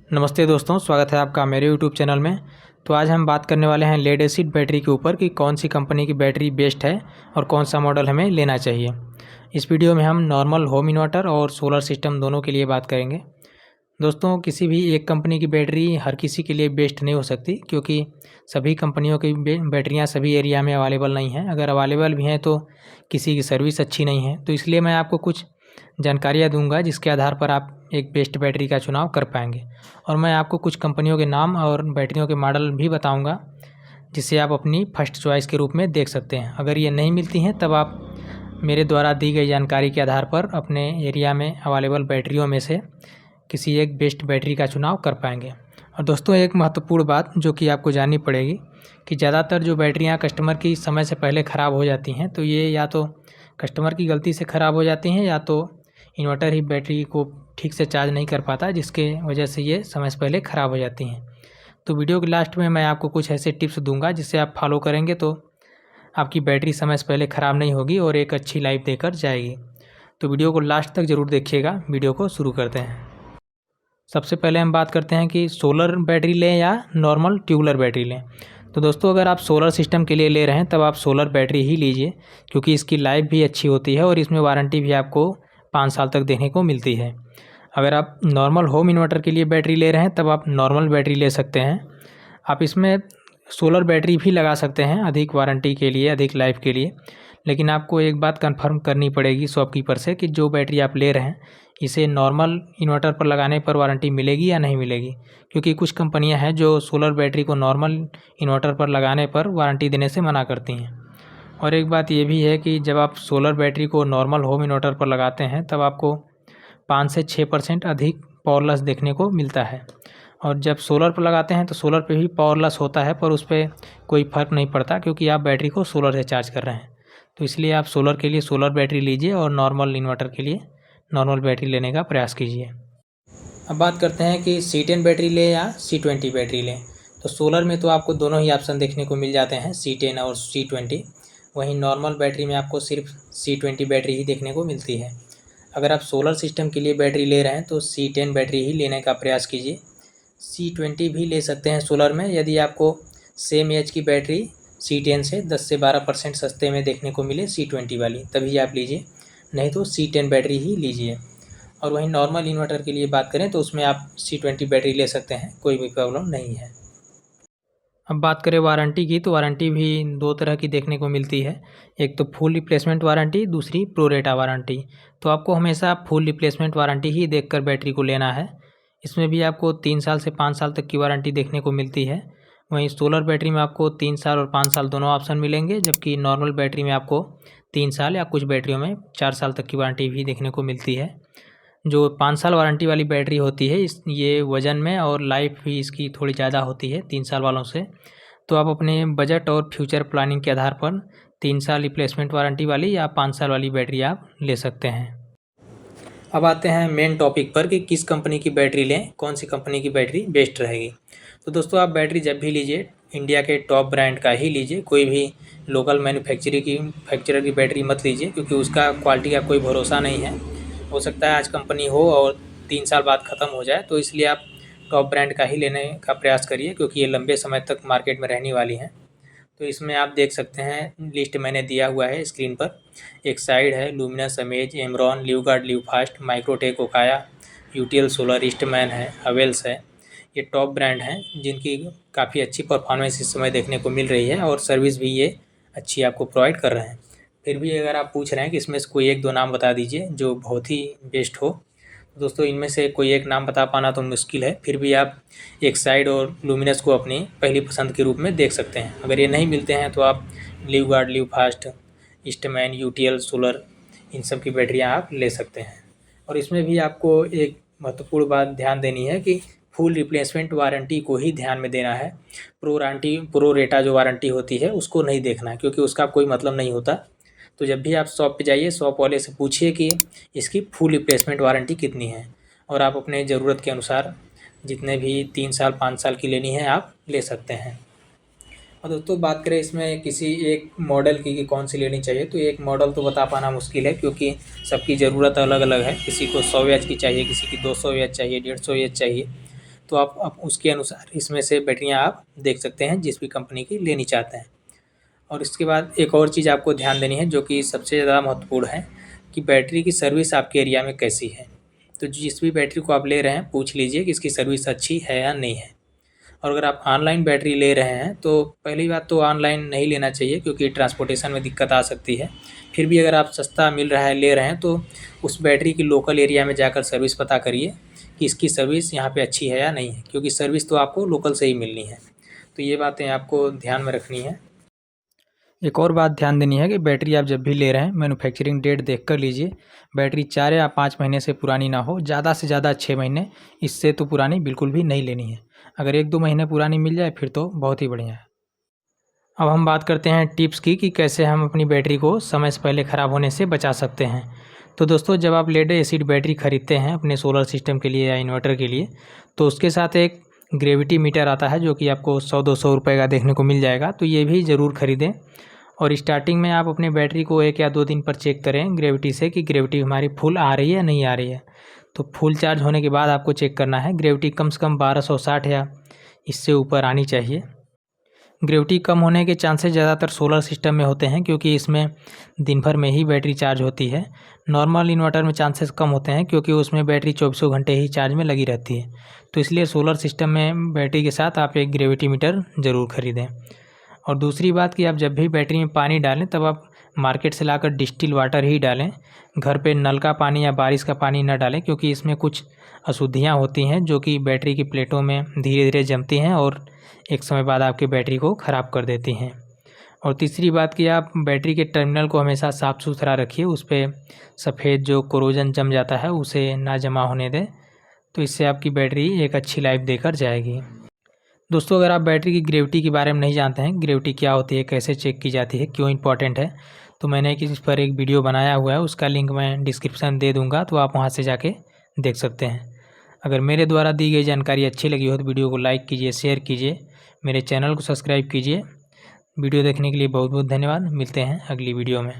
नमस्ते दोस्तों, स्वागत है आपका मेरे यूट्यूब चैनल में। तो आज हम बात करने वाले हैं लेड एसिड बैटरी के ऊपर कि कौन सी कंपनी की बैटरी बेस्ट है और कौन सा मॉडल हमें लेना चाहिए। इस वीडियो में हम नॉर्मल होम इन्वर्टर और सोलर सिस्टम दोनों के लिए बात करेंगे। दोस्तों, किसी भी एक कंपनी की बैटरी हर किसी के लिए बेस्ट नहीं हो सकती, क्योंकि सभी कंपनियों की बैटरियाँ सभी एरिया में अवेलेबल नहीं हैं। अगर अवेलेबल भी हैं तो किसी की सर्विस अच्छी नहीं है। तो इसलिए मैं आपको कुछ जानकारियाँ दूंगा जिसके आधार पर आप एक बेस्ट बैटरी का चुनाव कर पाएंगे। और मैं आपको कुछ कंपनियों के नाम और बैटरियों के मॉडल भी बताऊंगा, जिसे आप अपनी फर्स्ट चॉइस के रूप में देख सकते हैं। अगर ये नहीं मिलती हैं तब आप मेरे द्वारा दी गई जानकारी के आधार पर अपने एरिया में अवेलेबल बैटरियों में से किसी एक बेस्ट बैटरी का चुनाव कर पाएंगे। और दोस्तों, एक महत्वपूर्ण बात जो कि आपको जाननी पड़ेगी कि ज़्यादातर जो बैटरियाँ कस्टमर की समय से पहले ख़राब हो जाती हैं, तो ये या तो कस्टमर की गलती से ख़राब हो जाती हैं या तो इन्वर्टर ही बैटरी को ठीक से चार्ज नहीं कर पाता, जिसके वजह से ये समय से पहले ख़राब हो जाती हैं। तो वीडियो के लास्ट में मैं आपको कुछ ऐसे टिप्स दूंगा जिससे आप फॉलो करेंगे तो आपकी बैटरी समय से पहले ख़राब नहीं होगी और एक अच्छी लाइफ देकर जाएगी। तो वीडियो को लास्ट तक ज़रूर देखिएगा। वीडियो को शुरू करते हैं। सबसे पहले हम बात करते हैं कि सोलर बैटरी लें या नॉर्मल ट्यूबुलर बैटरी लें। तो दोस्तों, अगर आप सोलर सिस्टम के लिए ले रहे हैं तब आप सोलर बैटरी ही लीजिए, क्योंकि इसकी लाइफ भी अच्छी होती है और इसमें वारंटी भी आपको 5 साल तक देखने को मिलती है। अगर आप नॉर्मल होम इन्वर्टर के लिए बैटरी ले रहे हैं तब आप नॉर्मल बैटरी ले सकते हैं। आप इसमें सोलर बैटरी भी लगा सकते हैं अधिक वारंटी के लिए, अधिक लाइफ के लिए। लेकिन आपको एक बात कंफर्म करनी पड़ेगी शॉपकीपर से कि जो बैटरी आप ले रहे हैं इसे नॉर्मल इन्वर्टर पर लगाने पर वारंटी मिलेगी या नहीं मिलेगी, क्योंकि कुछ कंपनियां हैं जो सोलर बैटरी को नॉर्मल इन्वर्टर पर लगाने पर वारंटी देने से मना करती हैं। और एक बात ये भी है कि जब आप सोलर बैटरी को नॉर्मल होम इन्वर्टर पर लगाते हैं तब आपको 5 से 6% अधिक पावर लॉस देखने को मिलता है। और जब सोलर पर लगाते हैं तो सोलर पे भी पावर लॉस होता है, पर उस पर कोई फ़र्क नहीं पड़ता, क्योंकि आप बैटरी को सोलर से चार्ज कर रहे हैं। तो इसलिए आप सोलर के लिए सोलर बैटरी लीजिए और नॉर्मल इन्वर्टर के लिए नॉर्मल बैटरी लेने का प्रयास कीजिए। अब बात करते हैं कि C10 बैटरी लें या C20 बैटरी लें। तो सोलर में तो आपको दोनों ही ऑप्शन देखने को मिल जाते हैं, C10 और C20। वहीं नॉर्मल बैटरी में आपको सिर्फ C20 बैटरी ही देखने को मिलती है। अगर आप सोलर सिस्टम के लिए बैटरी ले रहे हैं तो C10 बैटरी ही लेने का प्रयास कीजिए। C20 भी ले सकते हैं सोलर में, यदि आपको सेम एच की बैटरी C10 से 10 से 12% सस्ते में देखने को मिले C20 वाली, तभी आप लीजिए, नहीं तो C10 बैटरी ही लीजिए। और वहीं नॉर्मल इन्वर्टर के लिए बात करें तो उसमें आप C20 बैटरी ले सकते हैं, कोई भी प्रॉब्लम नहीं है। अब बात करें वारंटी की, तो वारंटी भी दो तरह की देखने को मिलती है। एक तो फुल रिप्लेसमेंट वारंटी, दूसरी प्रोरेटा वारंटी। तो आपको हमेशा फुल रिप्लेसमेंट वारंटी ही देखकर बैटरी को लेना है। इसमें भी आपको 3 साल से 5 साल तक की वारंटी देखने को मिलती है। वहीं सोलर बैटरी में आपको 3 साल और 5 साल दोनों ऑप्शन मिलेंगे, जबकि नॉर्मल बैटरी में आपको 3 साल या कुछ बैटरियों में 4 साल तक की वारंटी भी देखने को मिलती है। जो 5 साल वारंटी वाली बैटरी होती है ये वज़न में और लाइफ भी इसकी थोड़ी ज़्यादा होती है 3 साल वालों से। तो आप अपने बजट और फ्यूचर प्लानिंग के आधार पर 3 साल रिप्लेसमेंट वारंटी वाली या 5 साल वाली बैटरी आप ले सकते हैं। अब आते हैं मेन टॉपिक पर कि किस कंपनी की बैटरी लें, कौन सी कंपनी की बैटरी बेस्ट रहेगी। तो दोस्तों, आप बैटरी जब भी लीजिए इंडिया के टॉप ब्रांड का ही लीजिए, कोई भी लोकल मैन्युफैक्चरर की बैटरी मत लीजिए, क्योंकि उसका क्वालिटी का कोई भरोसा नहीं है। हो सकता है आज कंपनी हो और 3 साल बाद ख़त्म हो जाए, तो इसलिए आप टॉप ब्रांड का ही लेने का प्रयास करिए, क्योंकि ये लंबे समय तक मार्केट में रहने वाली हैं। तो इसमें आप देख सकते हैं, लिस्ट मैंने दिया हुआ है स्क्रीन पर। एक साइड है Luminous, Amaze, Amaron, Livguard, Livfast, Microtek, Okaya, UTL solar, Eastman है, हवेल्स है। ये टॉप ब्रांड हैं जिनकी काफ़ी अच्छी परफॉर्मेंस इस समय देखने को मिल रही है और सर्विस भी ये अच्छी आपको प्रोवाइड कर रहे हैं। फिर भी अगर आप पूछ रहे हैं कि इसमें से कोई एक दो नाम बता दीजिए जो बहुत ही बेस्ट हो, तो दोस्तों इनमें से कोई एक नाम बता पाना तो मुश्किल है। फिर भी आप एक साइड और लुमिनस को अपनी पहली पसंद के रूप में देख सकते हैं। अगर ये नहीं मिलते हैं तो आप ल्यूगार्ड, ल्यूफास्ट, ईस्टमैन, यूटीएल सोलर, इन सब की बैटरियाँ आप ले सकते हैं। और इसमें भी आपको एक महत्वपूर्ण बात ध्यान देनी है कि फुल रिप्लेसमेंट वारंटी को ही ध्यान में देना है। प्रोरेटा जो वारंटी होती है उसको नहीं देखना है, क्योंकि उसका कोई मतलब नहीं होता। तो जब भी आप शॉप पे जाइए, शॉप वाले से पूछिए कि इसकी फुल रिप्लेसमेंट वारंटी कितनी है, और आप अपने ज़रूरत के अनुसार जितने भी 3 साल 5 साल की लेनी है आप ले सकते हैं। और दोस्तों, बात करें इसमें किसी एक मॉडल की कि कौन सी लेनी चाहिए, तो एक मॉडल तो बता पाना मुश्किल है, क्योंकि सबकी ज़रूरत अलग अलग है। किसी को 100 एच की चाहिए, किसी की 200 एच चाहिए, 150 एच चाहिए। तो आप उसके अनुसार इसमें से बैटरियाँ आप देख सकते हैं जिस भी कंपनी की लेनी चाहते हैं। और इसके बाद एक और चीज़ आपको ध्यान देनी है जो कि सबसे ज़्यादा महत्वपूर्ण है कि बैटरी की सर्विस आपके एरिया में कैसी है। तो जिस भी बैटरी को आप ले रहे हैं पूछ लीजिए कि इसकी सर्विस अच्छी है या नहीं है। और अगर आप ऑनलाइन बैटरी ले रहे हैं तो पहली बात तो ऑनलाइन नहीं लेना चाहिए क्योंकि ट्रांसपोर्टेशन में दिक्कत आ सकती है। फिर भी अगर आप सस्ता मिल रहा है ले रहे हैं तो उस बैटरी की लोकल एरिया में जाकर सर्विस पता करिए कि इसकी सर्विस यहाँ पे अच्छी है या नहीं है, क्योंकि सर्विस तो आपको लोकल से ही मिलनी है। तो ये बातें आपको ध्यान में रखनी है। एक और बात ध्यान देनी है कि बैटरी आप जब भी ले रहे हैं मैन्युफैक्चरिंग डेट देख कर लीजिए। बैटरी 4 या 5 महीने से पुरानी ना हो, ज़्यादा से ज़्यादा 6 महीने, इससे तो पुरानी बिल्कुल भी नहीं लेनी है। अगर 1-2 महीने पुरानी मिल जाए फिर तो बहुत ही बढ़िया है। अब हम बात करते हैं टिप्स की कि कैसे हम अपनी बैटरी को समय से पहले ख़राब होने से बचा सकते हैं। तो दोस्तों, जब आप लेड एसिड बैटरी ख़रीदते हैं अपने सोलर सिस्टम के लिए या इन्वर्टर के लिए, तो उसके साथ एक ग्रेविटी मीटर आता है जो कि आपको 100-200 रुपये का देखने को मिल जाएगा। तो ये भी ज़रूर ख़रीदें। और स्टार्टिंग में आप अपनी बैटरी को 1 या 2 दिन पर चेक करें ग्रेविटी से कि ग्रेविटी हमारी फुल आ रही है या नहीं आ रही है। तो फुल चार्ज होने के बाद आपको चेक करना है। ग्रेविटी कम से कम 1260 या इससे ऊपर आनी चाहिए। ग्रेविटी कम होने के चांसेस ज़्यादातर सोलर सिस्टम में होते हैं क्योंकि इसमें दिन भर में ही बैटरी चार्ज होती है। नॉर्मल इन्वर्टर में चांसेस कम होते हैं क्योंकि उसमें बैटरी 24 घंटे ही चार्ज में लगी रहती है। तो इसलिए सोलर सिस्टम में बैटरी के साथ आप एक ग्रेविटी मीटर ज़रूर ख़रीदें। और दूसरी बात कि आप जब भी बैटरी में पानी डालें तब आप मार्केट से लाकर डिस्टिल वाटर ही डालें। घर पे नल का पानी या बारिश का पानी न डालें क्योंकि इसमें कुछ अशुद्धियाँ होती हैं जो कि बैटरी की प्लेटों में धीरे धीरे जमती हैं और एक समय बाद आपकी बैटरी को ख़राब कर देती हैं। और तीसरी बात कि आप बैटरी के टर्मिनल को हमेशा साफ़ सुथरा रखिए, उस पर सफ़ेद जो कोरोजन जम जाता है उसे ना जमा होने दें। तो इससे आपकी बैटरी एक अच्छी लाइफ देकर जाएगी। दोस्तों, अगर आप बैटरी की ग्रेविटी के बारे में नहीं जानते हैं, ग्रेविटी क्या होती है, कैसे चेक की जाती है, क्यों इम्पॉर्टेंट है, तो मैंने इस पर एक वीडियो बनाया हुआ है, उसका लिंक मैं डिस्क्रिप्शन दे दूंगा, तो आप वहां से जाके देख सकते हैं। अगर मेरे द्वारा दी गई जानकारी अच्छी लगी हो तो वीडियो को लाइक कीजिए, शेयर कीजिए, मेरे चैनल को सब्सक्राइब कीजिए। वीडियो देखने के लिए बहुत बहुत धन्यवाद। मिलते हैं अगली वीडियो में।